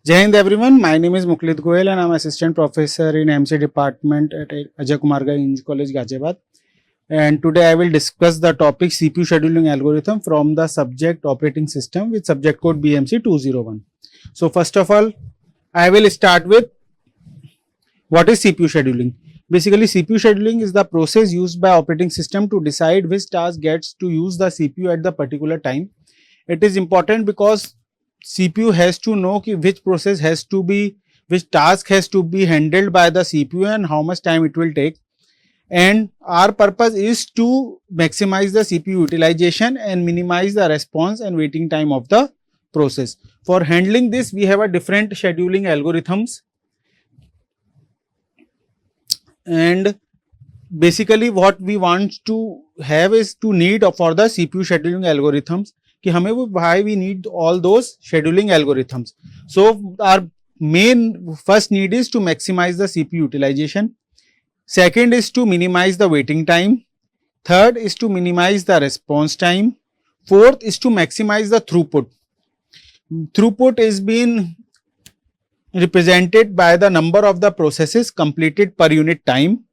Jai Hind everyone, my name is Muklit Goyal and I'm assistant professor in MC department at Ajay Kumar Gai Engineering College, Ghaziabad. And today I will discuss the topic CPU scheduling algorithm from the subject operating system with subject code BMC 201. So first of all, I will start with what is CPU scheduling. Basically, CPU scheduling is the process used by operating system to decide which task gets to use the CPU at the particular time. It is important because CPU has to know ki which process has to be, which task has to be handled by the CPU and how much time it will take. And our purpose is to maximize the CPU utilization and minimize the response and waiting time of the process. For handling this, we have a different scheduling algorithms. And basically what we want to have is to need for the CPU scheduling algorithms कि हमें वो why we need all those scheduling algorithms. So our main first need is to maximize the CPU utilization. Second is to minimize the waiting time. Third is to minimize the response time. Fourth is to maximize the throughput. Throughput is being represented by the number of the processes completed per unit time.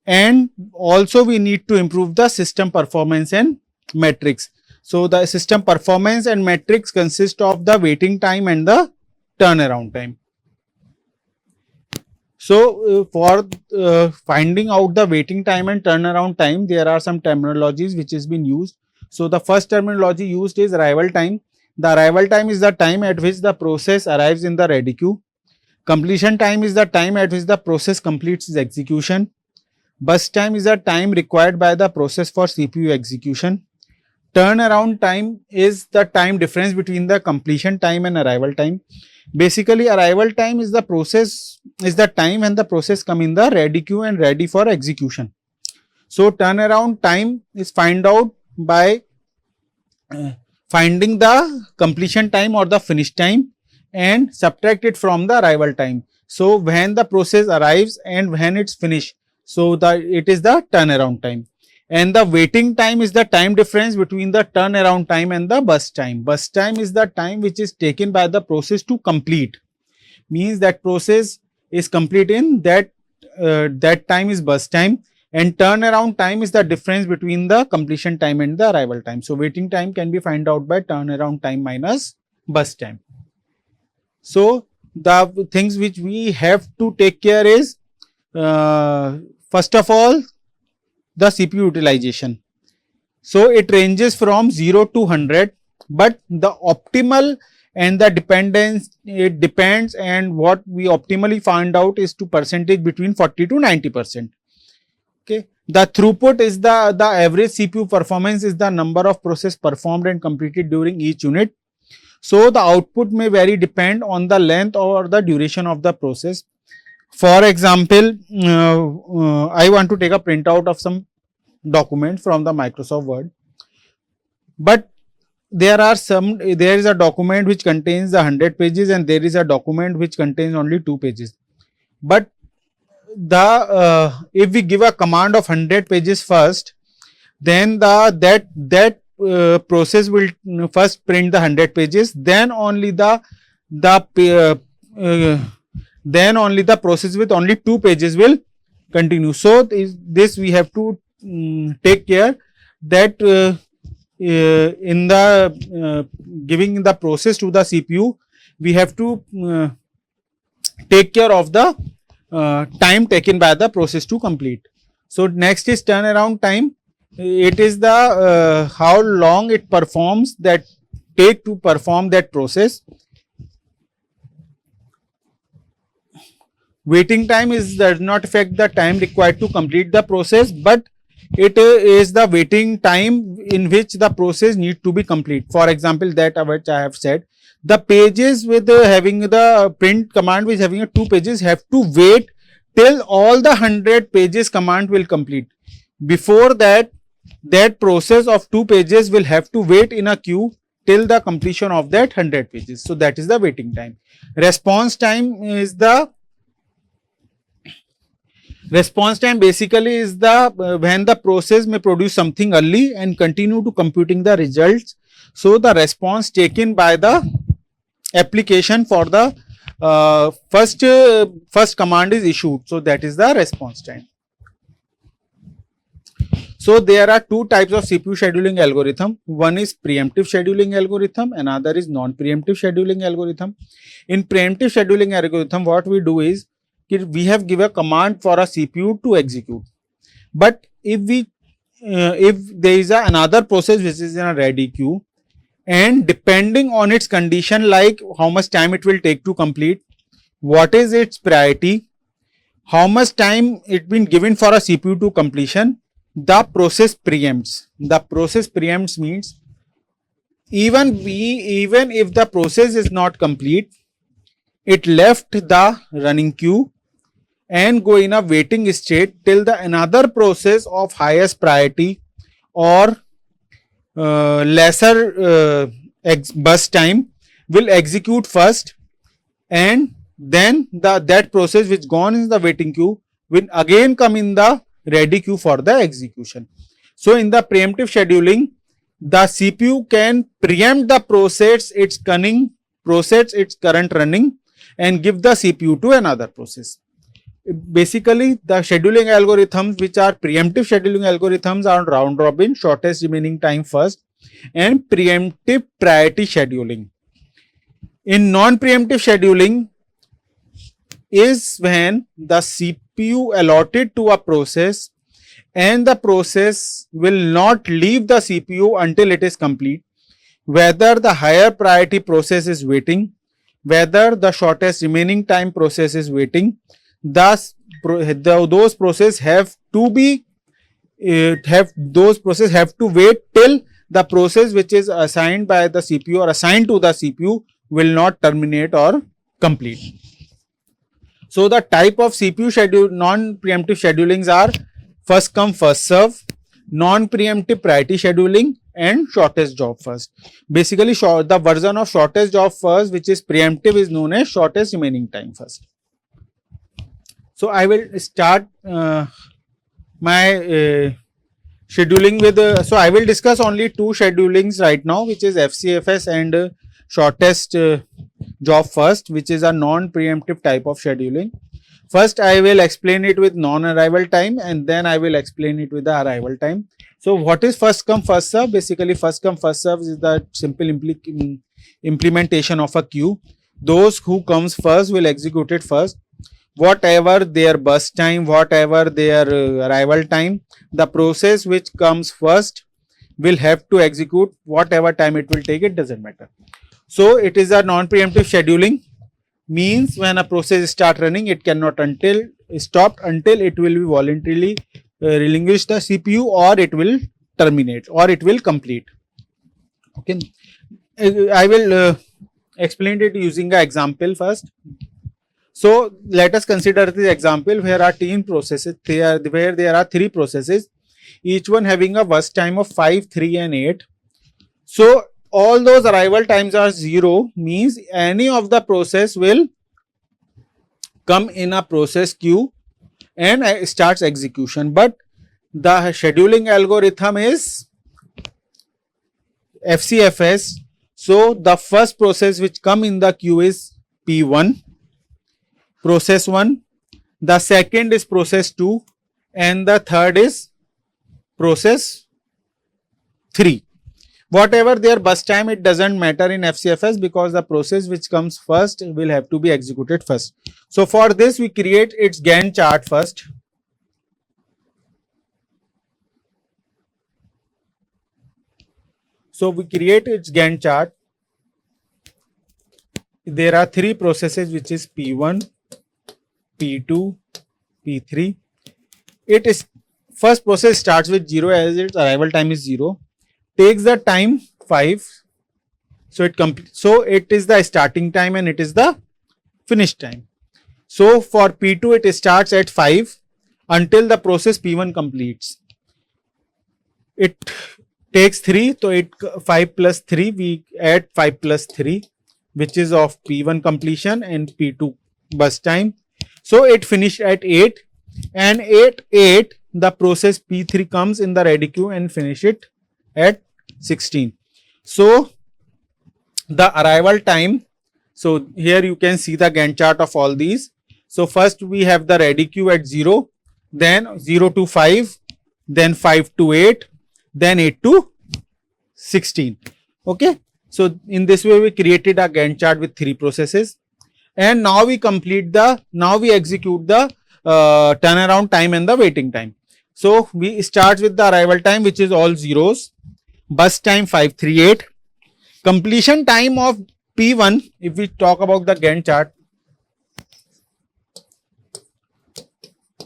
And also we need to improve the system performance and metrics. So the system performance and metrics consist of the waiting time and the turnaround time. So for finding out the waiting time and turnaround time, there are some terminologies which has been used. So the first terminology used is arrival time. The arrival time is the time at which the process arrives in the ready queue. Completion time is the time at which the process completes its execution. Burst time is the time required by the process for CPU execution. Turnaround time is the time difference between the completion time and arrival time. Basically, arrival time is the time when the process come in the ready queue and ready for execution. So turnaround time is find out by finding the completion time or the finish time and subtract it from the arrival time. So when the process arrives and when it's finished, so it is the turnaround time. And the waiting time is the time difference between the turnaround time and the burst time. Burst time is the time which is taken by the process to complete. Means that process is complete in that time is burst time, and turnaround time is the difference between the completion time and the arrival time. So waiting time can be find out by turnaround time minus burst time. So the things which we have to take care is first of all, the CPU utilization. So it ranges from 0 to 100, but the optimal and the dependence, it depends, and what we optimally find out is to percentage between 40 to 90%. Okay. The throughput is the average CPU performance is the number of process performed and completed during each unit. So the output may vary depend on the length or the duration of the process. For example, I want to take a printout of some document from the Microsoft Word, but there is a document which contains the 100 pages and there is a document which contains only 2 pages. But if we give a command of 100 pages first, then that process will first print the 100 pages, then only the process with only 2 pages will continue. So this we have to take care that in the giving the process to the CPU, we have to take care of the time taken by the process to complete. So next is turnaround time. It is the how long it performs that take to perform that process. Waiting time does not affect the time required to complete the process, but it is the waiting time in which the process need to be complete. For example, that which I have said, the pages with having the print command which having 2 pages have to wait till all the 100 pages command will complete. Before that process of 2 pages will have to wait in a queue till the completion of that 100 pages. So that is the waiting time. Response time is the response time basically is the when the process may produce something early and continue to computing the results. So the response taken by the application for the first command is issued. So that is the response time. So there are two types of CPU scheduling algorithm. One is preemptive scheduling algorithm, another is non-preemptive scheduling algorithm. In preemptive scheduling algorithm, what we do is we have given a command for a CPU to execute. But if there is another process which is in a ready queue, and depending on its condition, like how much time it will take to complete, what is its priority, how much time it been given for a CPU to completion, the process preempts. The process preempts means even if the process is not complete, it left the running queue and go in a waiting state till the another process of highest priority or lesser burst time will execute first, and then that process which gone in the waiting queue will again come in the ready queue for the execution. So in the preemptive scheduling, the CPU can preempt the process its current running and give the CPU to another process. Basically, the scheduling algorithms which are preemptive scheduling algorithms are round robin, shortest remaining time first, and preemptive priority scheduling. In non-preemptive scheduling is when the CPU allotted to a process and the process will not leave the CPU until it is complete, whether the higher priority process is waiting, whether the shortest remaining time process is waiting. Thus, those processes have to wait till the process which is assigned by the CPU or assigned to the CPU will not terminate or complete. So the type of CPU schedule non-preemptive schedulings are first come first serve, non-preemptive priority scheduling, and shortest job first. Basically, the version of shortest job first which is preemptive is known as shortest remaining time first. So I will start my scheduling with, so I will discuss only two schedulings right now, which is FCFS and shortest job first, which is a non-preemptive type of scheduling. First, I will explain it with non-arrival time and then I will explain it with the arrival time. So what is first come first serve? Basically, first come first serve is the simple implementation of a queue. Those who comes first will execute it first. Whatever their burst time, whatever their arrival time, the process which comes first will have to execute whatever time it will take, it doesn't matter. So it is a non-preemptive scheduling, means when a process start running, it cannot stop until it will be voluntarily relinquish the CPU or it will terminate or it will complete. Okay, I will explain it using an example first. So let us consider this example where are 10 processes, where there are 3 processes, each one having a burst time of 5, 3 and 8. So all those arrival times are 0, means any of the process will come in a process queue and starts execution. But the scheduling algorithm is FCFS. So the first process which come in the queue is P1. Process 1, the second is process 2 and the third is process 3. Whatever their burst time, it doesn't matter in FCFS because the process which comes first will have to be executed first. So for this we create its Gantt chart first. So we create its Gantt chart. There are 3 processes which is P1, P2, P3. It is first process starts with 0 as its arrival time is 0, takes the time 5, so it is the starting time and it is the finish time. So for P2 it starts at 5 until the process P1 completes. It takes 3, so 5 plus 3, we add 5 plus 3 which is of P1 completion and P2 burst time. So it finished at 8 and at 8 the process P3 comes in the ready queue and finish it at 16. So the arrival time So here you can see the Gantt chart of all these. So first we have the ready queue at 0, then 0 to 5, then 5 to 8, then 8 to 16. Okay. So in this way we created a Gantt chart with 3 processes, and now we execute the turnaround time and the waiting time. So we start with the arrival time, which is all zeros, bus time 538, completion time of P1. If we talk about the Gantt chart,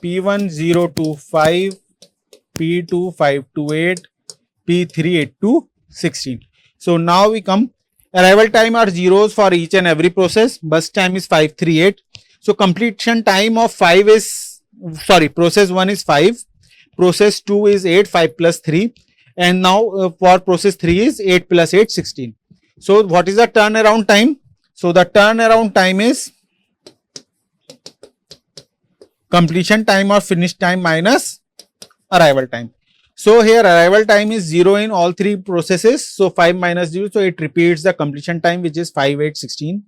P1 0 to 5, P2 5 to 8, P3 8 to 16. So now we come, arrival time are zeros for each and every process, bus time is 538. So completion time of process 1 is 5, process 2 is 8, 5 plus 3, and now for process 3 is 8 plus 8, 16. So what is the turnaround time? So the turnaround time is completion time or finish time minus arrival time. So here arrival time is 0 in all 3 processes. So 5 minus 0, so it repeats the completion time, which is 5, 8, 16.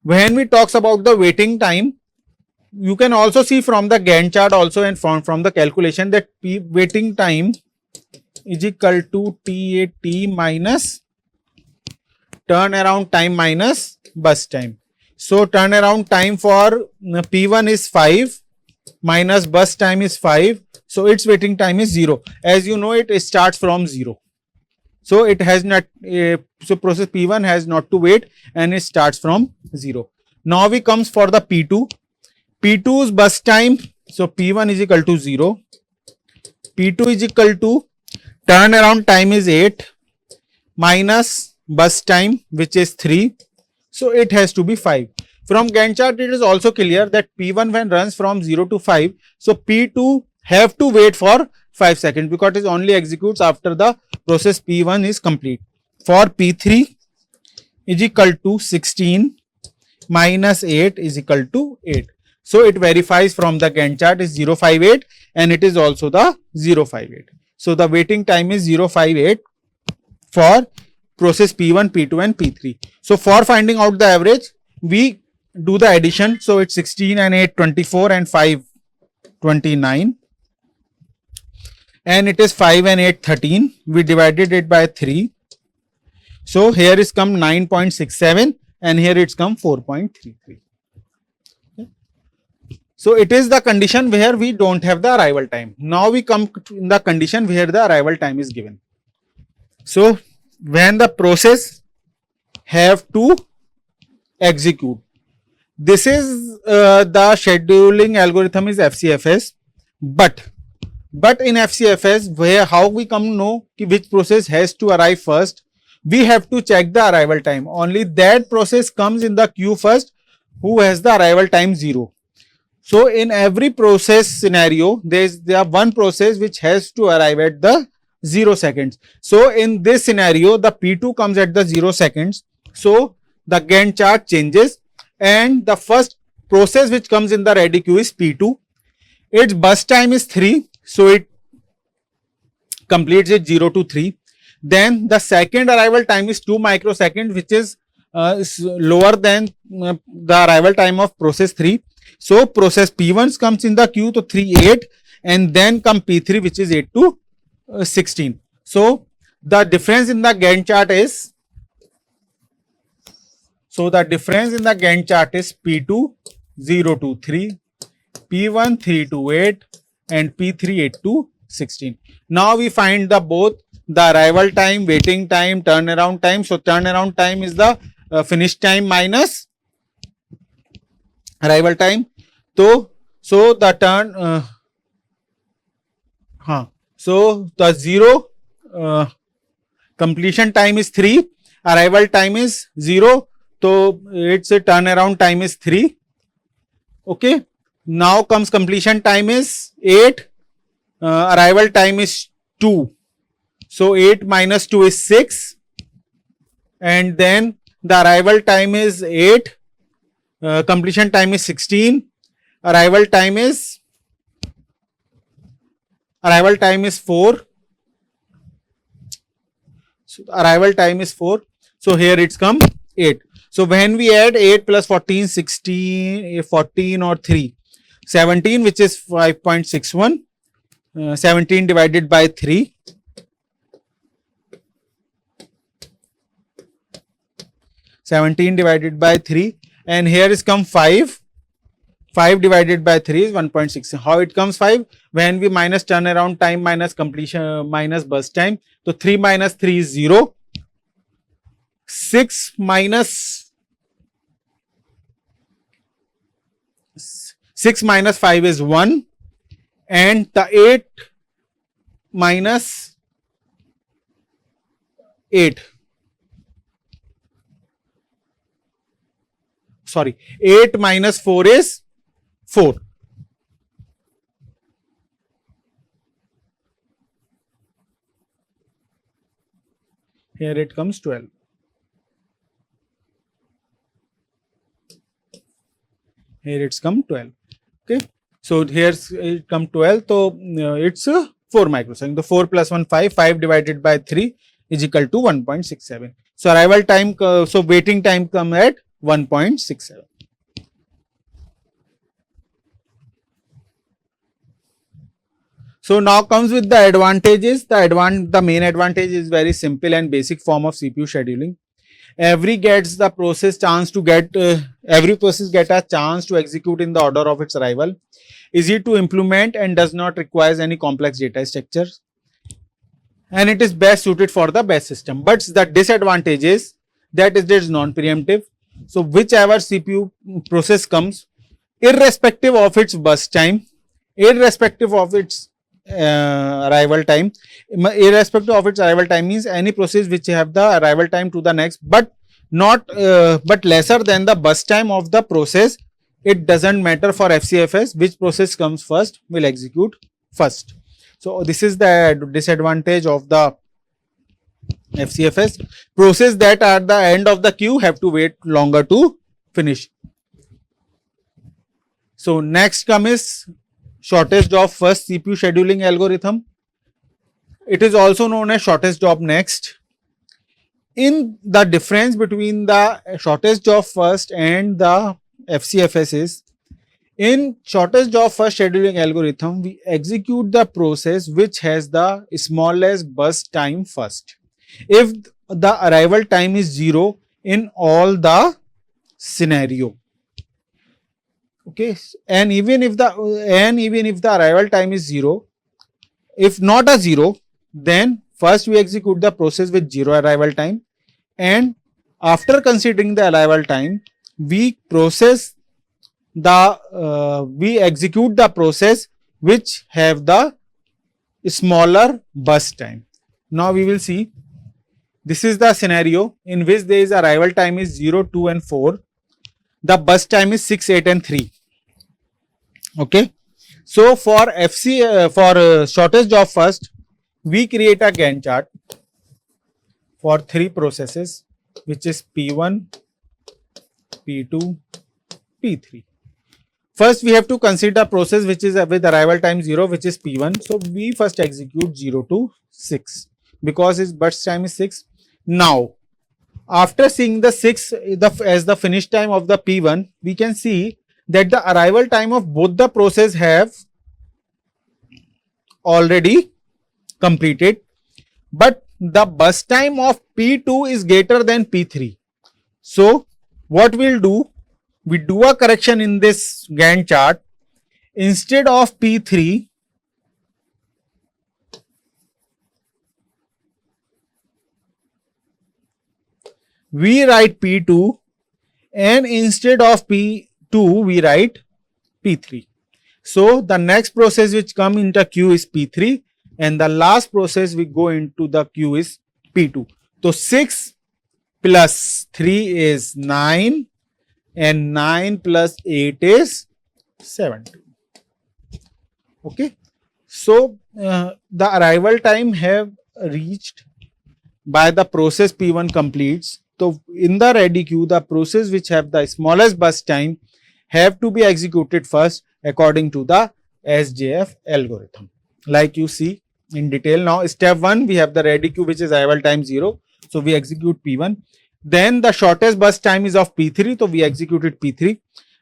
When we talks about the waiting time, you can also see from the Gantt chart also and from the calculation that waiting time is equal to TAT minus turnaround time minus bus time. So turnaround time for P1 is 5 minus bus time is 5. So its waiting time is 0. As you know, it starts from 0. So it has not, so process P1 has not to wait and it starts from 0. Now we comes for the P2. P2's bus time, so P1 is equal to 0. P2 is equal to turnaround time is 8 minus bus time, which is 3. So it has to be 5. From Gantt chart, it is also clear that P1 when runs from 0 to 5, so P2 have to wait for 5 seconds because it only executes after the process P1 is complete. For P3 is equal to 16 minus 8 is equal to 8. So it verifies from the Gantt chart is 058 and it is also the 058. So the waiting time is 058 for process P1, P2 and P3. So for finding out the average, we do the addition. So it's 16 and 8, 24 and 5, 29. And it is 5 and 8, 13. We divided it by 3. So here is come 9.67 and here it's come 4.33. Okay. So it is the condition where we don't have the arrival time. Now we come to the condition where the arrival time is given. So when the process have to execute, this is the scheduling algorithm is FCFS, but in FCFS, where how we come to know which process has to arrive first, we have to check the arrival time. Only that process comes in the queue first who has the arrival time 0. So in every process scenario, there are one process which has to arrive at the 0 seconds. So in this scenario, the P2 comes at the 0 seconds. So the Gantt chart changes and the first process which comes in the ready queue is P2. Its bus time is 3. So it completes it 0 to 3. Then the second arrival time is 2 microseconds, which is lower than the arrival time of process 3. So process P1 comes in the queue to 3, 8 and then come P3, which is 8 to 16. So the difference in the Gantt chart is, P2 0 to 3, P1 3 to 8 and P3 8 to 16. Now we find the both the arrival time, waiting time, turnaround time. So turnaround time is the finish time minus arrival time. So the the 0 completion time is 3, arrival time is 0. So its a turnaround time is 3. Okay. Now comes completion time is 8, arrival time is 2. So 8 minus 2 is 6 and then the arrival time is 8, completion time is 16, arrival time is 4. So arrival time is 4. So here it's come 8. So when we add 8 plus 14, 16, 14 or 3, 17, which is 5.61, 17 divided by 3, 17 divided by 3, and here is come 5. 5 divided by 3 is 1.6. How it comes 5? When we minus turnaround time minus completion minus burst time. So 3 minus 3 is 0. 6 minus 5 is 1. And the 8 minus 8. Sorry, 8 minus 4 is 4. Here it comes 12. Here it's come 12. Okay. So here's it come 12. So it's 4 microseconds. The 4 plus 1, 5. 5 divided by 3 is equal to 1.67. So arrival time, so waiting time come at 1.67. So now comes with the advantages. The main advantage is very simple and basic form of CPU scheduling. Every process get a chance to execute in the order of its arrival. Easy to implement and does not require any complex data structures. And it is best suited for the batch system. But the disadvantage is that it is non-preemptive. So whichever CPU process comes, irrespective of its burst time, irrespective of its arrival time, means any process which have the arrival time to the next, but not but lesser than the burst time of the process. It doesn't matter for FCFS which process comes first will execute first. So this is the disadvantage of the FCFS. Process that are at the end of the queue have to wait longer to finish. So next come is shortest job first CPU scheduling algorithm. It is also known as shortest job next. In the difference between the shortest job first and the FCFS is, in shortest job first scheduling algorithm, we execute the process which has the smallest burst time first. If the arrival time is 0 in all the scenario. Okay, and even if the arrival time is 0, if not a 0, then first we execute the process with 0 arrival time, and after considering the arrival time, we execute the process which have the smaller burst time. Now we will see. This is the scenario in which there is arrival time is 0, 2 and 4. The burst time is 6, 8 and 3. Okay. So for shortest job first, we create a Gantt chart for 3 processes, which is P1, P2, P3. First we have to consider process which is with arrival time 0, which is P1. So we first execute 0 to 6 because its burst time is 6. Now after seeing the 6 as the finish time of the P1, we can see that the arrival time of both the process have already completed, but the burst time of P2 is greater than P3. So what we'll do, we do a correction in this Gantt chart. Instead of P3, we write P2, and instead of P2 we write P3. So the next process which come into queue is P3, and the last process we go into the queue is P2. So 6 plus 3 is 9, and 9 plus 8 is 17. Okay. So the arrival time have reached by the process P1 completes. So in the ready queue, the process which have the smallest burst time have to be executed first according to the SJF algorithm. Like you see in detail now, step 1, we have the ready queue which is arrival time 0. So we execute P1. Then the shortest burst time is of P3, so we executed P3,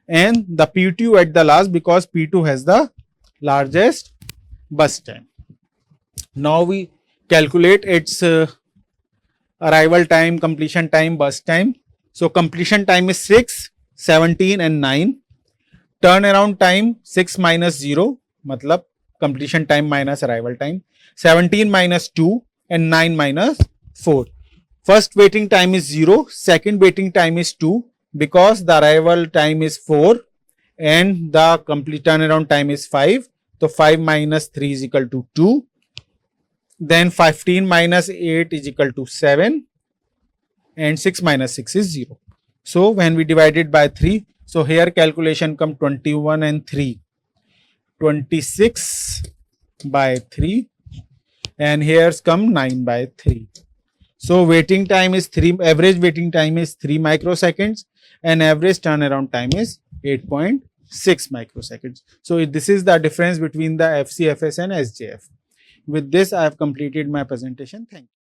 and the P2 at the last because P2 has the largest burst time. Now we calculate its arrival time, completion time, burst time. So completion time is 6, 17 and 9. Turnaround time 6 minus 0, matlab completion time minus arrival time. 17 minus 2 and 9 minus 4. First waiting time is 0, second waiting time is 2 because the arrival time is 4 and the complete turnaround time is 5. So 5 minus 3 is equal to 2. Then 15 minus 8 is equal to 7 and 6 minus 6 is 0. So when we divide it by 3, so here calculation come 21 and 3. 26 by 3 and here's come 9 by 3. So waiting time is 3, average waiting time is 3 microseconds and average turnaround time is 8.6 microseconds. So this is the difference between the FCFS and SJF. With this, I have completed my presentation. Thank you.